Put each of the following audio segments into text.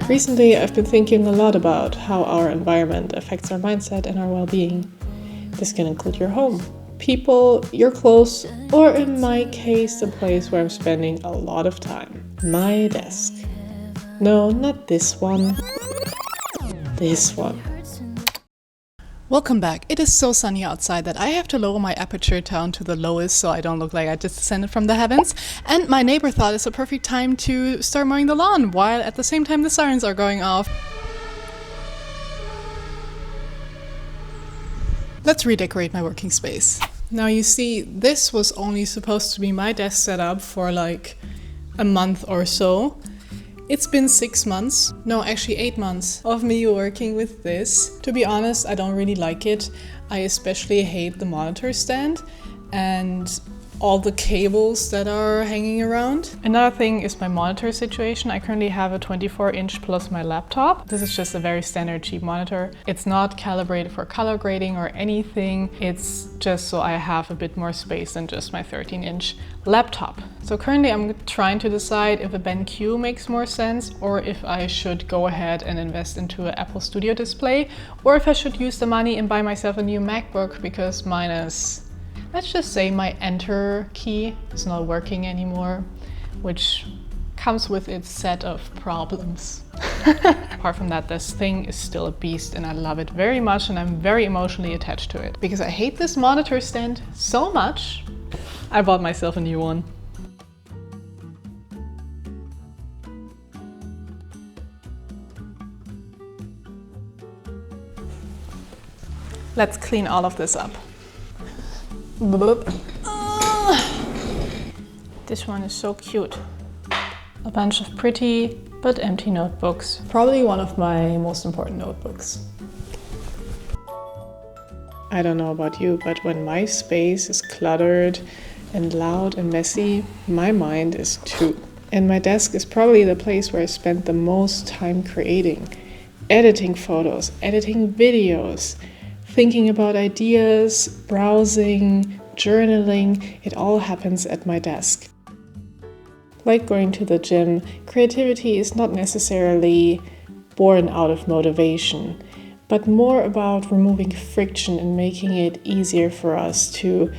Recently, I've been thinking a lot about how our environment affects our mindset and our well-being. This can include your home, people, your clothes, or in my case, the place where I'm spending a lot of time, my desk. No, not this one. This one. Welcome back. It is so sunny outside that I have to lower my aperture down to the lowest so I don't look like I just descended from the heavens. And my neighbor thought it's a perfect time to start mowing the lawn while at the same time the sirens are going off. Let's redecorate my working space. Now you see, this was only supposed to be my desk setup for like a month or so. It's been 6 months, no actually 8 months of me working with this. To be honest, I don't really like it. I especially hate the monitor stand and all the cables that are hanging around. Another thing is my monitor situation. I currently have a 24-inch plus my laptop. This is just a very standard cheap monitor. It's not calibrated for color grading or anything. It's just so I have a bit more space than just my 13-inch laptop. So currently I'm trying to decide if a BenQ makes more sense or if I should go ahead and invest into an Apple Studio display or if I should use the money and buy myself a new MacBook because mine is, let's just say my enter key is not working anymore, which comes with its set of problems. Apart from that, this thing is still a beast and I love it very much and I'm very emotionally attached to it. Because I hate this monitor stand so much, I bought myself a new one. Let's clean all of this up. This one is so cute. A bunch of pretty but empty notebooks. Probably one of my most important notebooks. I don't know about you, but when my space is cluttered and loud and messy, my mind is too. And my desk is probably the place where I spend the most time creating, editing photos, editing videos, thinking about ideas, browsing, journaling. It all happens at my desk. Like going to the gym, creativity is not necessarily born out of motivation, but more about removing friction and making it easier for us to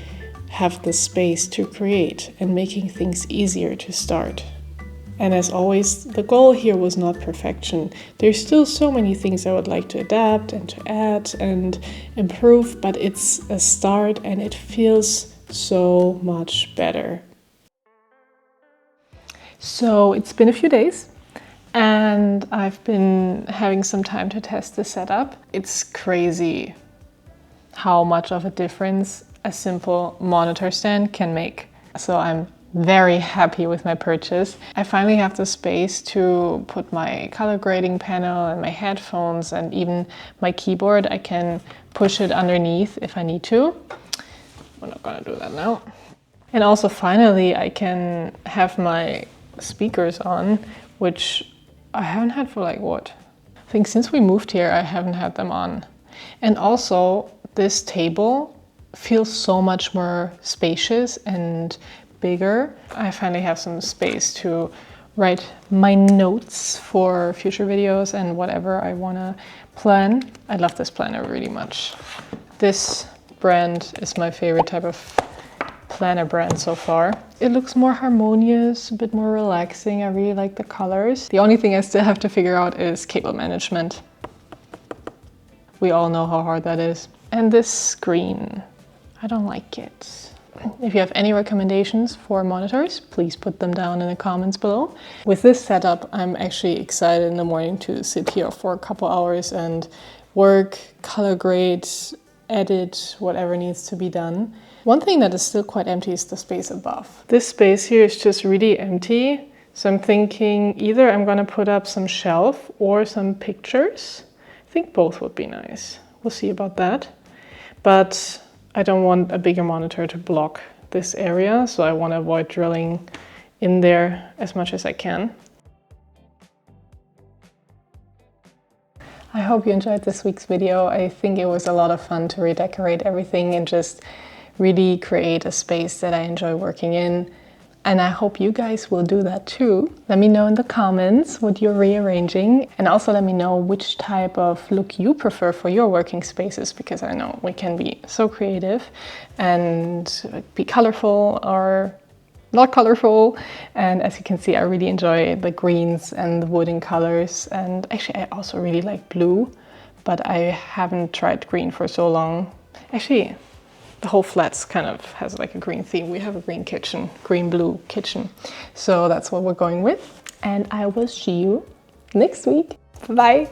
have the space to create and making things easier to start. And as always, the goal here was not perfection. There's still so many things I would like to adapt and to add and improve, but it's a start and it feels so much better. So it's been a few days and I've been having some time to test the setup. It's crazy how much of a difference a simple monitor stand can make. So I'm very happy with my purchase. I finally have the space to put my color grading panel and my headphones and even my keyboard. I can push it underneath if I need to. We're not gonna do that now. And also finally I can have my speakers on, which I haven't had for like what? I think since we moved here I haven't had them on. And also this table feels so much more spacious and bigger. I finally have some space to write my notes for future videos and whatever I want to plan. I love this planner really much. This brand is my favorite type of planner brand so far. It looks more harmonious, a bit more relaxing. I really like the colors. The only thing I still have to figure out is cable management. We all know how hard that is. And this screen, I don't like it. If you have any recommendations for monitors, please put them down in the comments below. With this setup, I'm actually excited in the morning to sit here for a couple hours and work, color grade, edit, whatever needs to be done. One thing that is still quite empty is the space above. This space here is just really empty. So I'm thinking either I'm gonna put up some shelf or some pictures. I think both would be nice. We'll see about that. But I don't want a bigger monitor to block this area, so I want to avoid drilling in there as much as I can. I hope you enjoyed this week's video. I think it was a lot of fun to redecorate everything and just really create a space that I enjoy working in. And I hope you guys will do that too. Let me know in the comments what you're rearranging, and also let me know which type of look you prefer for your working spaces, because I know we can be so creative and be colorful or not colorful. And as you can see, I really enjoy the greens and the wooden colors. And actually, I also really like blue, but I haven't tried green for so long. Actually, the whole flats kind of has like a green theme. We have a green kitchen, green-blue kitchen. So that's what we're going with. And I will see you next week. Bye.